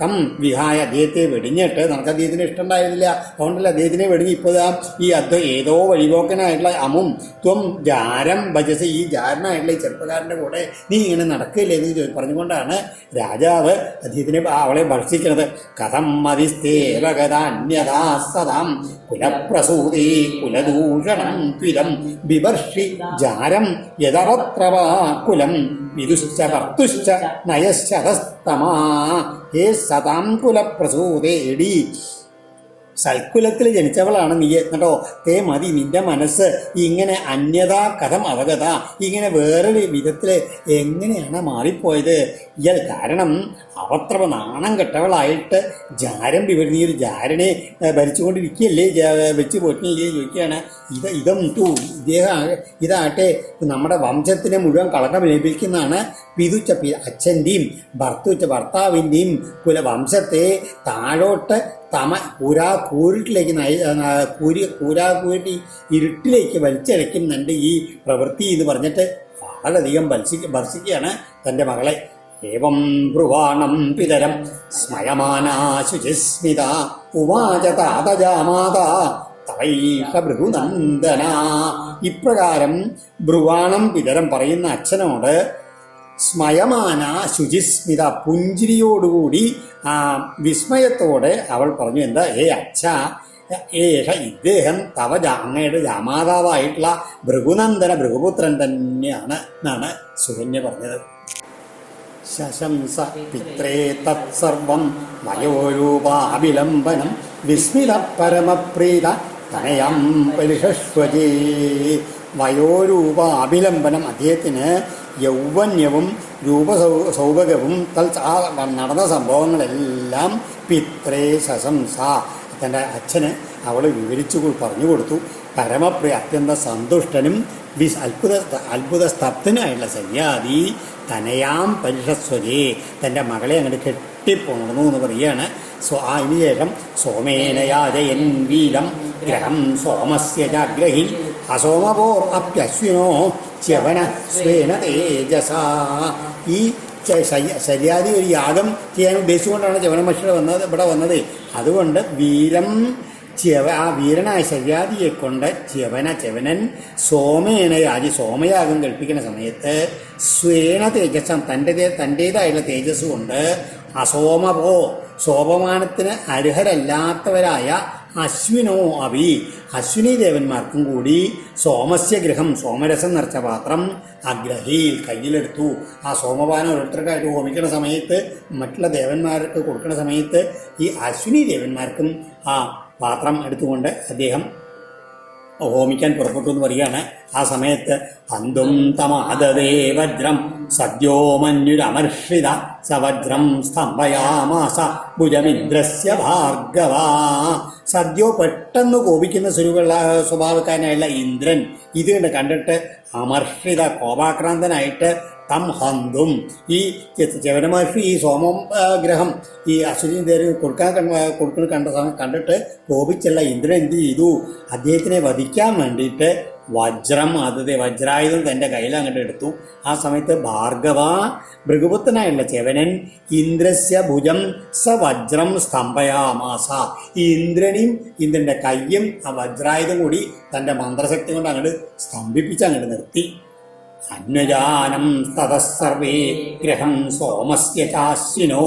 തം വിഹായ, അദ്ദേഹത്തെ വെടിഞ്ഞിട്ട് നമുക്ക് അദ്ദേഹത്തിന് ഇഷ്ടമുണ്ടായിരുന്നില്ല, അതുകൊണ്ടല്ല അദ്ദേഹത്തിനെ വെടിഞ്ഞ് ഇപ്പോൾ ഈ ഏതോ വഴിപോക്കനായിട്ടുള്ള അമും ത്വം ജാരം ഭജസ്, ഈ ജാരനായിട്ടുള്ള ഈ ചെറുപ്പക്കാരൻ്റെ കൂടെ നീ ഇങ്ങനെ നടക്കില്ലേ എന്ന് പറഞ്ഞുകൊണ്ടാണ് രാജാവ് അദ്ദേഹത്തിനെ അവളെ ഭർഷിക്കുന്നത്. കഥം മതിസ്തേവഗതാന്യതാ സദാം കുലപ്രസൂതേ കുലദൂഷണം ത്വിരം ബിഭർഷി ജാരം യഥവത്രവാ കുലം വിദുശ്ച ഭർത്തുശ്ച നയശ്ചതസ്തമാ. ഹേ സതാം കുലപ്രസൂതേ, എടി സൽക്കുലത്തിൽ ജനിച്ചവളാണ് നീ എന്നിട്ടോ, തേ മതി, നിന്റെ മനസ്സ് ഇങ്ങനെ അന്യതാ കഥം അവഗത, ഇങ്ങനെ വേറൊരു വിധത്തിൽ എങ്ങനെയാണ് മാറിപ്പോയത്? ഇയാൾ കാരണം അവത്ര നാണം കെട്ടവളായിട്ട് ജാരം വിവരണി, ഒരു ജാരനെ ഭരിച്ചുകൊണ്ടിരിക്കുകയല്ലേ, വെച്ച് പോറ്റില്ലേ ചോദിക്കുകയാണ്. ഇതാകട്ടെ നമ്മുടെ വംശത്തിനെ മുഴുവൻ കളങ്കം ലഭിക്കുന്നതാണ്. പിതുച്ച അച്ഛൻ്റെയും ഭർത്താവിൻ്റെയും കുലവംശത്തെ താഴോട്ട് കൂരിട്ടിലേക്ക് ഇരുട്ടിലേക്ക് വലിച്ചഴയ്ക്കും തൻ്റെ ഈ പ്രവൃത്തി എന്ന് പറഞ്ഞിട്ട് വളരെയധികം ഭർഷിക്കുകയാണ് തൻ്റെ മകളെ. ഏവം ബ്രുവാണം പിതരം സ്മയമാനാ ശുചിസ്മിത ഉവാച താതജാമാതാ തവൈഷ ഭൃഗുനന്ദന. ഇപ്രകാരം ബ്രുവാണം പിതരം പറയുന്ന അച്ഛനോട് സ്മയമാന ശുചിസ്മിത, പുഞ്ചിരിയോടുകൂടി വിസ്മയത്തോടെ അവൾ പറഞ്ഞു, എന്താ അച്ഛ, ഇദ്ദേഹം തവ അങ്ങയുടെ ജാമാതാവായിട്ടുള്ള ഭൃഗുനന്ദന തന്നെയാണ് എന്നാണ് സുകന്യ പറഞ്ഞത്. ശശംസ പിത്രേ തത്സർവം വയോരൂപാഭിലംബനം വിസ്മിത പരമപ്രീത തനയം പരിഷസ്വജേ. വയോരൂപ അഭിലംബനം, അദ്ദേഹത്തിന് യൗവന്യവും രൂപസൗഭഗവും ആ നടന്ന സംഭവങ്ങളെല്ലാം പിത്രേ ശശംസ, തൻ്റെ അച്ഛന് അവൾ വിവരിച്ചു പറഞ്ഞു കൊടുത്തു. പരമപ്രിയ അത്യന്ത സന്തുഷ്ടനും അത്ഭുത സ്തബ്ധനായിട്ടുള്ള സന്യാദി തനയാം പരിഷസ്വരേ, തൻ്റെ മകളെ അങ്ങോട്ട് കെട്ടിപ്പോണു എന്ന് പറയുകയാണ്. അതിനുശേഷം സോമേനയാജയൻ വീരം ഗ്രഹം സോമസ്യ ജാഗ്രഹി അസോമപോർ അപ്യശ്വിനോ ച്യവന സ്വേന തേജസ. ഈ ശര്യാദി ഒരു യാഗം ചെയ്യാൻ ഉദ്ദേശിച്ചുകൊണ്ടാണ് ച്യവനമഹർഷി ഇവിടെ വന്നത്. അതുകൊണ്ട് ആ വീരനായ ശര്യാദിയെ കൊണ്ട് ച്യവനൻ സോമയാഗം കഴിപ്പിക്കുന്ന സമയത്ത് സ്വേന തേജസം തൻ്റേതായുള്ള തേജസ് കൊണ്ട് അസോമപോ സോപമാനത്തിന് അർഹരല്ലാത്തവരായ അശ്വിനോ അശ്വിനി ദേവന്മാർക്കും കൂടി സോമസ്യ ഗൃഹം സോമരസം നിറച്ച പാത്രം അഗ്രഹിയിൽ കയ്യിലെടുത്തു. ആ സോമപാനം ഓരോരുത്തർക്കായിട്ട് ഹോമിക്കുന്ന സമയത്ത് മറ്റുള്ള ദേവന്മാർക്ക് കൊടുക്കുന്ന സമയത്ത് ഈ അശ്വിനി ദേവന്മാർക്കും ആ പാത്രം എടുത്തുകൊണ്ട് അദ്ദേഹം ഹോമിക്കാൻ പുറപ്പെട്ടു എന്ന് പറയുകയാണ്. ആ സമയത്ത് അന്തും തമാദേ വജ്രം സദ്യോ മഞ്ഞുരമർഷിത സവജ്രം സ്തംഭയാമാസ ഭുജമിന്ദ്രസ്യ ഭാർഗവ. സദ്യോ പെട്ടെന്ന് കോപിക്കുന്ന സ്വഭാവക്കാരനായുള്ള ഇന്ദ്രൻ ഇത് കണ്ടിട്ട് അമർഷിത കോപാക്രാന്തനായിട്ട് തം ഹന്തും ഈ ച്യവനമഹർഷി ഈ സോമം ഗ്രഹം ഈ അശ്വിനി ദേവന് കൊടുക്കുന്ന കണ്ടിട്ട് കോപിച്ചുള്ള ഇന്ദ്രൻ എന്ത് ചെയ്തു? അദ്ദേഹത്തിനെ വധിക്കാൻ വേണ്ടിയിട്ട് വജ്രായുധം തൻ്റെ കയ്യിൽ അങ്ങോട്ട് എടുത്തു. ആ സമയത്ത് ഭാർഗവ ഭൃഗുപുത്രനായുള്ള ച്യവനൻ ഇന്ദ്രസ്യ ഭുജം സ വജ്രം സ്തംഭയാമാസ. ഈ ഇന്ദ്രൻ്റെ കയ്യും ആ വജ്രായുധം കൂടി തൻ്റെ മന്ത്രശക്തി കൊണ്ട് അങ്ങോട്ട് സ്തംഭിപ്പിച്ച് അങ്ങോട്ട് നിർത്തി. അന്വജാനം തതസ്സർവേ ഗ്രഹം സോമസ്യ ചാശ്വിനോ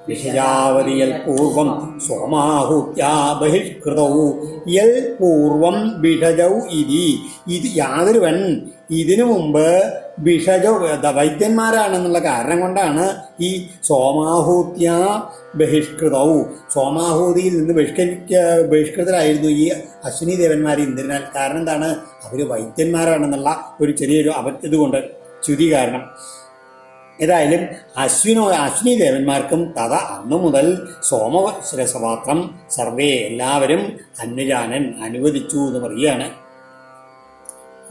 വിഷയാവതിയൽ പൂർവം സോമാഹൂത്യാ ബഹിഷ്കൃതൗ യൽ പൂർവം ബിഷജൗ ഇത് യാതൊരുവൻ ഇതിനു മുമ്പ് വൈദ്യന്മാരാണെന്നുള്ള കാരണം കൊണ്ടാണ് ഈ സോമാഹൂത്യ ബഹിഷ്കൃതവും സോമാഹൂതിയിൽ നിന്ന് ബഹിഷ്കൃതരായിരുന്നു ഈ അശ്വിനി ദേവന്മാർ ഇന്ദ്രനാൽ. കാരണം എന്താണ്? അവർ വൈദ്യന്മാരാണെന്നുള്ള ഒരു ചെറിയൊരു ഇതുകൊണ്ട് ച്യുതി കാരണം. ഏതായാലും അശ്വിനി ദേവന്മാർക്കും അന്നു മുതൽ സോമരസപാത്രം സർവേ എല്ലാവരും അന്വജാനൻ അനുവദിച്ചു എന്ന് പറയുകയാണ്.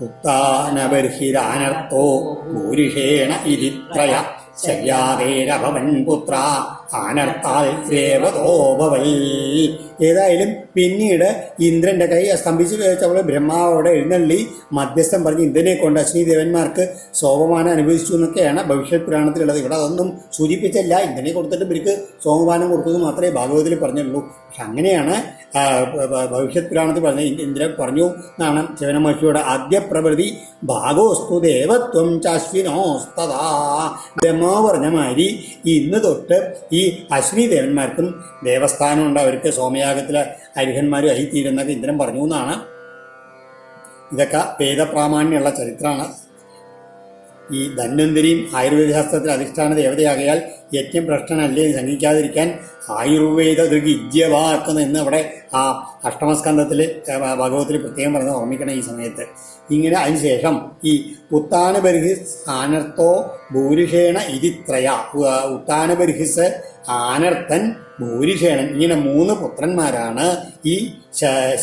ഉത്താനബർഹിരാനർത്തോ ഭൂരിഷേണ ഇരിത്രയ ശയ്യാതേരഭവൻ പുത്ര ആനർത്താൽ രേവതോഭവൽ. ഏതായാലും പിന്നീട് ഇന്ദ്രന്റെ കൈ സ്തംഭിച്ചു വെച്ചവള് ബ്രഹ്മാവോടെ എഴുന്നള്ളി മധ്യസ്ഥം പറഞ്ഞ് ഇന്ദ്രനെ കൊണ്ട് അശ്വിനി ദേവന്മാർക്ക് സോമപാനം അനുഭവിച്ചു എന്നൊക്കെയാണ് ഭവിഷ്യത് പുരാണത്തിലുള്ളത്. ഇവിടെ അതൊന്നും സൂചിപ്പിച്ചല്ല. ഇന്ദ്രനെ കൊടുത്തിട്ട് ഇവർക്ക് സോമപാനം കൊടുത്തത് മാത്രമേ ഭാഗവതത്തിൽ പറഞ്ഞുള്ളൂ. പക്ഷെ അങ്ങനെയാണ് ഭവിഷ്യത് പുരാണത്തിൽ പറഞ്ഞ ഇന്ദ്രൻ പറഞ്ഞു എന്നാണ് ച്യവനമഹർഷിയോട് ആദ്യ പ്രവൃത്തി ഭാഗോസ്തു ദേവത്വം ചാശ്വിനോസ്തദാ. ബ്രഹ്മാവ് പറഞ്ഞ മാതിരി ഇന്ന് തൊട്ട് ഈ അശ്വിനി ദേവന്മാർക്കും ദേവസ്ഥാനമുണ്ട്, അവർക്ക് സോമയാഗത്തിലെ അരിഹന്മാരും ആയിത്തീരുന്നൊക്കെ ഇന്ദ്രൻ പറഞ്ഞു എന്നാണ്. ഇതൊക്കെ വേദപ്രാമാണ്യമുള്ള ചരിത്രമാണ്. ഈ ധന്വന്തരിയും ആയുർവേദ ശാസ്ത്രത്തിൽ അധിഷ്ഠാന ദേവതയാകയാൽ യജ്ഞം പ്രശ്നമല്ലേ ശങ്കിക്കാതിരിക്കാൻ ആയുർവേദ ദൃഗിജ്യവാക്കുന്ന എന്ന് അവിടെ ആ അഷ്ടമസ്കന്ധത്തിൽ ഭഗവത്തിൽ പ്രത്യേകം പറഞ്ഞ് ഓർമ്മിക്കണം ഈ സമയത്ത്. ഇങ്ങനെ അതിനുശേഷം ഈ ഉത്താനബർഹിസ് ആനർത്തോ ഭൂരിഷേണ ഇതിത്രയ ഉത്താനബർഹിസ് ആനർത്തൻ ഭൂരിഷേണൻ ഇങ്ങനെ 3 പുത്രന്മാരാണ് ഈ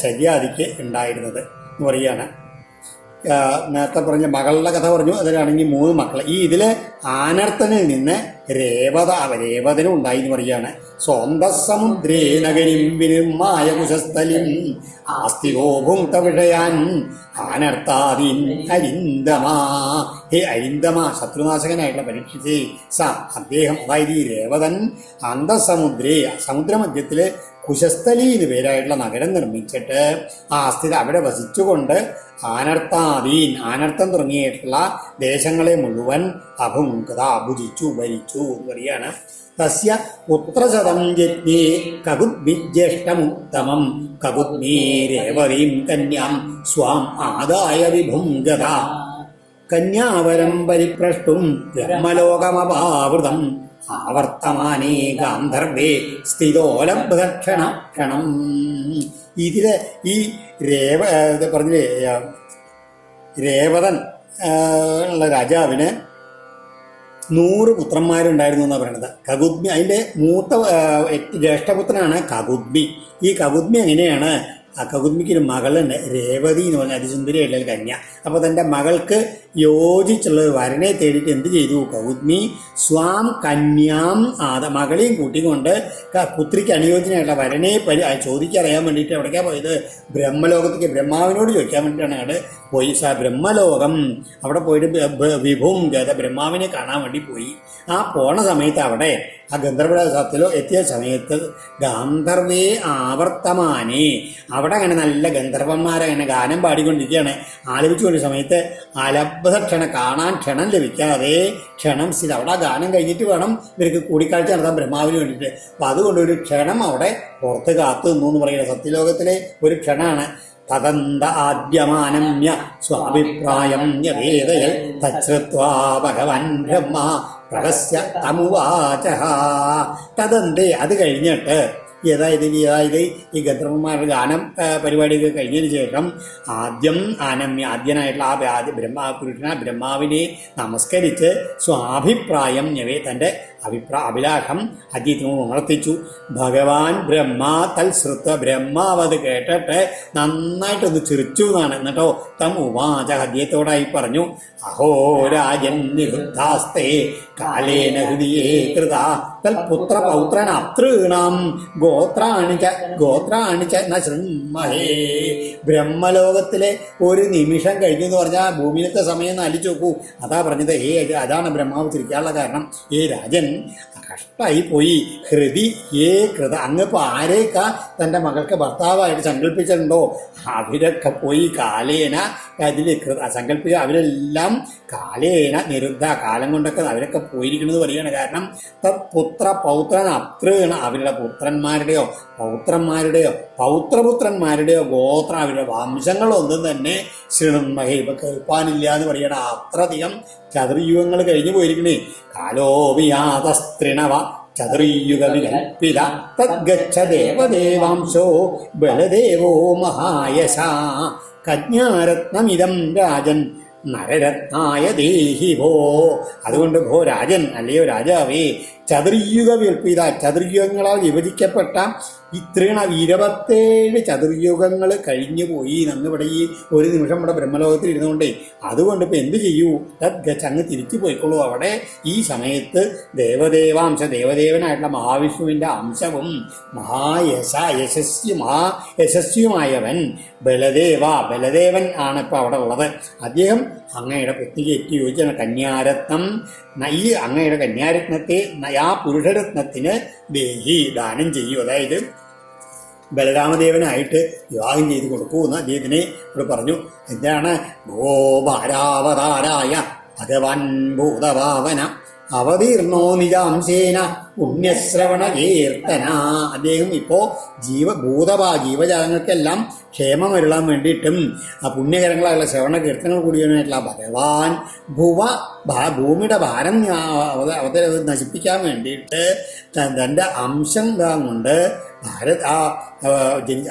ശര്യാദിക്ക് ഉണ്ടായിരുന്നത് എന്ന് പറയുകയാണ്. നേരത്തെ പറഞ്ഞ മകളുടെ കഥ പറഞ്ഞു. അതിലാണെങ്കിൽ 3 മക്കൾ. ഈ ഇതിൽ ആനർത്തനിൽ നിന്ന് രേവതനും ഉണ്ടായി എന്ന് പറയുകയാണ്. സ്വന്തസമുദ്രേ നഗരിം വിനിർമായ കുശസ്ഥലിം ആസ്തികോ ഭുങ്ക്ത വിഷയാൻ ആനർത്താദീൻ അരിന്തമാ. ഹേ അരിന്തമ, ശത്രുനാശകനായിട്ടുള്ള പരീക്ഷിച്ചേ അദ്ദേഹം അതായത് ഈ രേവതൻ അന്തസമുദ്രേ സമുദ്രമധ്യത്തില് കുശസ്ഥലി എന്ന് പേരായിട്ടുള്ള നഗരം നിർമ്മിച്ചിട്ട് ആ സ്ഥിതി അവിടെ വസിച്ചുകൊണ്ട് ആനർത്തം തുടങ്ങിയിട്ടുള്ള ദേശങ്ങളെ മുഴുവൻ അഭുങ്കത ഭുജിച്ചു ഭരിച്ചു എന്ന് പറയാണ്. തസ്യ പുത്രശതം യജ്ഞേ കകുദ്വിജ്യേഷ്ഠമുത്തമം കകുദ്മീ രേവതീം കന്യാം സ്വാം ആദായ വിഭുങ്കത. കന്യാവരം പരിപ്രഷ്ടും ബ്രഹ്മലോകമപാവൃതം ആവർത്തമാനേ ഗാന്ധർവേ സ്ഥിതോലബ്ധക്ഷണം. ഇതില് ഈ പറഞ്ഞില്ലേ രേവതൻ ഉള്ള രാജാവിന് 100 പുത്രന്മാരുണ്ടായിരുന്നു എന്നാണ് പറയുന്നത്. കകുദ്മി അതിൻ്റെ മൂത്ത ജ്യേഷ്ഠപുത്രനാണ് കകുദ്മി. ഈ കകുദ്മി എങ്ങനെയാണ്, ആ കകുദ്മിക്കൊരു മകളുണ്ട്, രേവതി എന്ന് പറഞ്ഞ അതിസുന്ദരിയായിട്ടുള്ള കന്യ. അപ്പോൾ തൻ്റെ മകൾക്ക് യോജിച്ചുള്ള ഒരു വരനെ തേടിയിട്ട് എന്ത് ചെയ്തു കകുദ്മി, സ്വാം കന്യാം മകളെയും കൂട്ടിക്കൊണ്ട് പുത്രിക്ക് അനുയോജ്യനായിട്ടുള്ള വരനെ ചോദിക്കറിയാൻ വേണ്ടിയിട്ട് എവിടേക്കാണ് പോയത്, ബ്രഹ്മലോകത്തേക്ക് ബ്രഹ്മാവിനോട് ചോദിക്കാൻ വേണ്ടിയിട്ടാണ് അവിടെ പോയി. ബ്രഹ്മലോകം അവിടെ പോയിട്ട് വിഭും ബ്രഹ്മാവിനെ കാണാൻ വേണ്ടി പോയി. ആ പോണ സമയത്ത് അവിടെ ആ ഗന്ധർവ്വത്തിലോ എത്തിയ സമയത്ത് ഗാന്ധർവേ ആവർത്തമാനെ, അവിടെ അങ്ങനെ നല്ല ഗന്ധർവന്മാരങ്ങനെ ഗാനം പാടിക്കൊണ്ടിരിക്കുകയാണ്, ആലപിച്ചുകൊണ്ടിരിക്കുന്ന സമയത്ത് അലബ്ധ കാണാൻ ക്ഷണം ലഭിക്കാതെ സ്ഥിതി അവിടെ ഗാനം കഴിഞ്ഞിട്ട് വേണം ഇവർക്ക് കൂടിക്കാഴ്ച നടത്താൻ ബ്രഹ്മാവിന് വേണ്ടിയിട്ട്. അപ്പം അതുകൊണ്ട് ഒരു ക്ഷണം അവിടെ പുറത്ത് കാത്തു നിന്നു എന്ന് പറയുന്നത് സത്യലോകത്തിലെ ഒരു ക്ഷണമാണ്. തദന്ത ആദ്യമാനമ്യ സ്വാഭിപ്രായം യവേദയൽ തച്ഛ്രുത്വാ ഭഗവാൻ ബ്രഹ്മ പ്രഹസ്യ തമുവാച. തദന്തേ അത് കഴിഞ്ഞിട്ട് അതായത് ഈ ഗന്ധർവന്മാരുടെ ഗാനം പരിപാടിയൊക്കെ കഴിഞ്ഞതിന് ശേഷം ആദ്യനായിട്ടുള്ള ആ പുരുഷനെ ബ്രഹ്മാവിനെ നമസ്കരിച്ച് സ്വാഭിപ്രായം ഞവേ തൻ്റെ അഭിലാഷം അജിത്തിനോട് ഉണർത്തിച്ചു. ഭഗവാൻ ബ്രഹ്മാ തൽശ്രുത്വ, ബ്രഹ്മാവ് അത് കേട്ടിട്ട് നന്നായിട്ടൊന്ന് ചിരിച്ചു എന്നാണ്. എന്നിട്ടോ തം ഉവാച, അദ്ദേഹത്തോടായി പറഞ്ഞു, അഹോ രാജൻ നിരുദ്ധാസ്തേ കാലേന ഹൃദിയേ കൃത തൽപുത്ര പൗത്രൻ അതൃണാം ഗോത്രാണിച്ച ശൃണ്മഹേ. ബ്രഹ്മലോകത്തിലെ ഒരു നിമിഷം കഴിഞ്ഞു എന്ന് പറഞ്ഞാൽ ഭൂമിയിലത്തെ സമയം ഒന്ന് അലിച്ചു നോക്കൂ. അതാ പറഞ്ഞത്, അതാണ് ബ്രഹ്മാവ് ചിരിക്കാനുള്ള കാരണം. രാജൻ കഷ്ടായി പോയി. ഹൃദി കൃത, അങ്ങിപ്പോൾ ആരേക്കാ തൻ്റെ മകൾക്ക് ഭർത്താവായിട്ട് സങ്കല്പിച്ചിട്ടുണ്ടോ അവരൊക്കെ പോയി കാലേന അതിൽ സങ്കല്പിച്ച അവരെല്ലാം കാലേന നിരുദ്ധ, കാലം കൊണ്ടൊക്കെ അവരൊക്കെ പോയിരിക്കുന്നത് പറയുകയാണ്. കാരണം പുത്ര പൗത്രൻ അത്രയാണ് അവരുടെ പുത്രന്മാരുടെയോ പൗത്രപുത്രന്മാരുടെയോ ഗോത്ര അവരുടെ വംശങ്ങളൊന്നും തന്നെ ശൃണ്മഹേ ഇപ്പൊ കേൾപ്പാനില്ല എന്ന് പറയണ. അത്രയധികം ചതുർയുഗങ്ങൾ കഴിഞ്ഞു പോയിരിക്കണേ. കാലോപിയാതസ്ത്രിണവ ചതുർയുഗ വികൽപ്പിത തദ്ഗച്ഛ ദേവദേവാംശോ ബലദേവോ മഹായശ കജ്ഞാരത്നമിതം രാജൻ നരരത്നായ ദേഹി ഭോ. അതുകൊണ്ട് ഭോ രാജൻ, അല്ലയോ രാജാവേ, ചതുർയുഗ വിൽപ്പിത, ചതുർയുഗങ്ങളാൽ വിഭജിക്കപ്പെട്ട ഇത്രയും 27 ചതുർയുഗങ്ങൾ കഴിഞ്ഞു പോയി. നമ്മിവിടെ ഈ ഒരു നിമിഷം ഇവിടെ ബ്രഹ്മലോകത്തിൽ ഇരുന്നുകൊണ്ടേ, അതുകൊണ്ട് ഇപ്പം എന്ത് ചെയ്യൂ, അങ്ങ് തിരിച്ചു പോയിക്കോളൂ. അവിടെ ഈ സമയത്ത് ദേവദേവനായിട്ടുള്ള മഹാവിഷ്ണുവിൻ്റെ അംശവും മഹായശസ്വിയുമായവൻ ബലദേവൻ ആണ് ഇപ്പം അവിടെ ഉള്ളത്. അദ്ദേഹം അങ്ങയുടെ പുത്രിക്ക് ഏറ്റവും യോജിച്ചാണ് കന്യാരത്നം. ഈ അങ്ങയുടെ കന്യാരത്നത്തെ ആ പുരുഷരത്നത്തിന് ദാനം ചെയ്യൂ. അതായത് ബലരാമദേവനായിട്ട് വിവാഹം ചെയ്ത് കൊടുക്കൂ എന്ന് അദ്ദേഹത്തിനെ ഇവിടെ പറഞ്ഞു. എന്താണ് ഗോഭാരാവതാരായ ഭഗവാൻ ഭൂതഭാവന അവതീർണോ നിജാംശേന പുണ്യശ്രവണ കീർത്തന. അദ്ദേഹം ഇപ്പോൾ ജീവജാലങ്ങൾക്കെല്ലാം ക്ഷേമം വരുത്താൻ വേണ്ടിയിട്ടും ആ പുണ്യകരങ്ങളായുള്ള ശ്രവണ കീർത്തനങ്ങൾ കൂടിയവനായിട്ടുള്ള ഭഗവാൻ ഭൂമിയുടെ ഭാരം നശിപ്പിക്കാൻ വേണ്ടിയിട്ട് തൻ്റെ അംശം കൊണ്ട്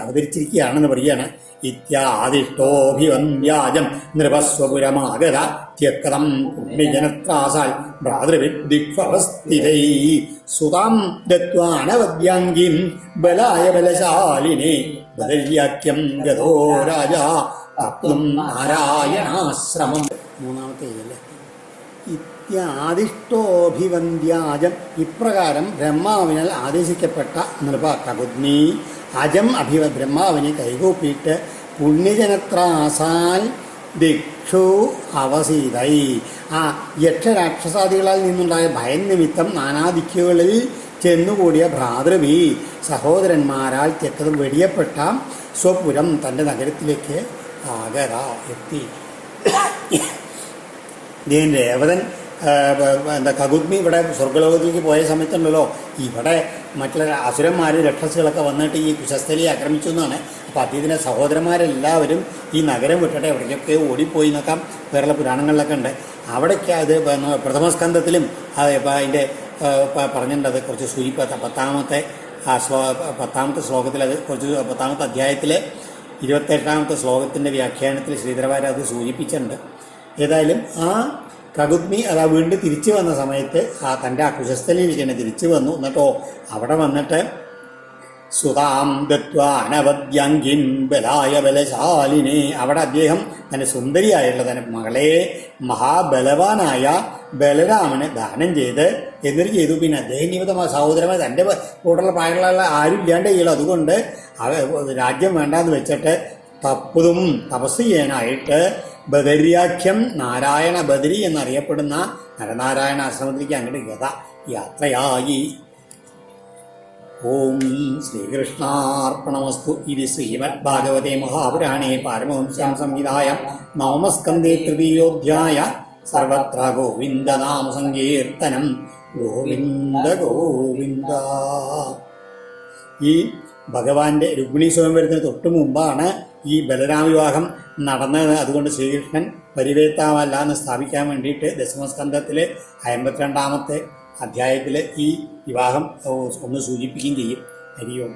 അവതരിച്ചിരിക്കുകയാണെന്ന് പറയുകയാണ്. ഇത്യാദിഷ്ടോഭിവന്യാജം നൃപസ്വപുരമാഗത ത്യക്തം പുണ്യജനത്രാസാൽ ഭ്രാതൃവിദ്വിക്ഷവസ്ഥിതൈ സുതാം ദത്വാനവദ്യാംഗീം ബലായ ബലശാലിനെ ബദര്യാക്യം ഗതോ രാജ തപ്തും നാരായണാശ്രമം. മൂന്നാമത്തെ അല്ലേ. ഇത്യാദിഷ്ടോഭിവന്ധ്യാജം, ഇപ്രകാരം ബ്രഹ്മാവിനാൽ ആദേശിക്കപ്പെട്ട നൃപ കകുദ്മി ബ്രഹ്മാവിനെ കൈകൂപ്പിയിട്ട് പുണ്യജനത്രാസാൽ ദിക്ഷു അവസീതൈ. ആ യക്ഷരാക്ഷസാദികളാൽ നിന്നുണ്ടായ ഭയം നിമിത്തം നാനാദിക്കുകളിൽ ചെന്നുകൂടിയ ഭ്രാതൃവി സഹോദരന്മാരാൽ തെക്കതും വെടിയപ്പെട്ട സ്വപുരം തൻ്റെ നഗരത്തിലേക്ക് ആഗത എത്തി. ദേവതൻ കകുദ്മി ഇവിടെ സ്വർഗ്ഗലോകത്തിലേക്ക് പോയ സമയത്തുണ്ടല്ലോ, ഇവിടെ മറ്റുള്ള അസുരന്മാർ രക്ഷസുകളൊക്കെ വന്നിട്ട് ഈ കുശസ്ഥലിയെ ആക്രമിച്ചു എന്നാണ്. അപ്പോൾ അദ്ദേഹത്തിൻ്റെ സഹോദരന്മാരെല്ലാവരും ഈ നഗരം വിട്ടിട്ട് എവിടേക്കൊക്കെ ഓടിപ്പോയി എന്നൊക്കെ വേറെ പുരാണങ്ങളിലൊക്കെ ഉണ്ട്. അവിടേക്ക് അത് പ്രഥമസ്കന്ധത്തിലും അതിൻ്റെ പറഞ്ഞിട്ടുണ്ട്. അത് കുറച്ച് പത്താമത്തെ ശ്ലോകത്തിൽ, അത് കുറച്ച് 10ാമത്തെ അധ്യായത്തിൽ 28ാമത്തെ ശ്ലോകത്തിൻ്റെ വ്യാഖ്യാനത്തിൽ ശ്രീധരവാര്യർ അത് സൂചിപ്പിച്ചിട്ടുണ്ട്. ഏതായാലും ആ കകുത്മി അതാ വീണ്ടും തിരിച്ചു വന്ന സമയത്ത് തൻ്റെ ആ കുശസ്ഥലിയിലേക്ക് തന്നെ തിരിച്ചു വന്നു. എന്നിട്ടോ അവിടെ വന്നിട്ട് സുതാം ദത്വാനവദ്യങ്കിം ബലായ ബലശാലിനെ, അവിടെ അദ്ദേഹം തൻ്റെ സുന്ദരിയായിട്ടുള്ള തൻ്റെ മകളെ മഹാബലവാനായ ബലരാമന് ദാനം ചെയ്ത് എന്നിട്ട് ചെയ്തു. പിന്നെ അദ്ദേഹം നിമിത്തമായ സഹോദരമായി തൻ്റെ കൂടെയുള്ള പ്രായമുള്ള ആരും ഇല്ലാണ്ട് ചെയ്യലോ, അതുകൊണ്ട് രാജ്യം വേണ്ടാന്ന് വെച്ചിട്ട് തപസ് ചെയ്യാനായിട്ട് ബദര്യാഖ്യം നാരായണ ബദരി എന്നറിയപ്പെടുന്ന നരനാരായണ ആശ്രമത്തിലേക്ക് അങ്ങോട്ട് യാത്രയായി. ഓം ശ്രീകൃഷ്ണാർപ്പണമസ്തു. ഇത് ശ്രീമദ് ഭാഗവതേ മഹാപുരാണേ പാരമഹംസ്യാം സംഹിതായാം നവമസ്കന്ധേ തൃതീയോധ്യായ സർവത്ര ഗോവിന്ദനാമ സങ്കീർത്തനം. ഗോവിന്ദ ഗോവിന്ദ. ഈ ഭഗവാന്റെ രുക്മിണി സ്വയംവരത്തിന് തൊട്ടു മുമ്പാണ് ഈ ബലരാമ വിവാഹം നടന്നത്. അതുകൊണ്ട് ശ്രീകൃഷ്ണൻ പരിവേത്താവല്ല എന്ന് സ്ഥാപിക്കാൻ വേണ്ടിയിട്ട് ദശമസ്കന്ധത്തിലെ 52-ാമത്തെ അധ്യായത്തിൽ ഈ വിവാഹം ഒന്ന് സൂചിപ്പിക്കുകയും ചെയ്യും. ഹരി ഓം.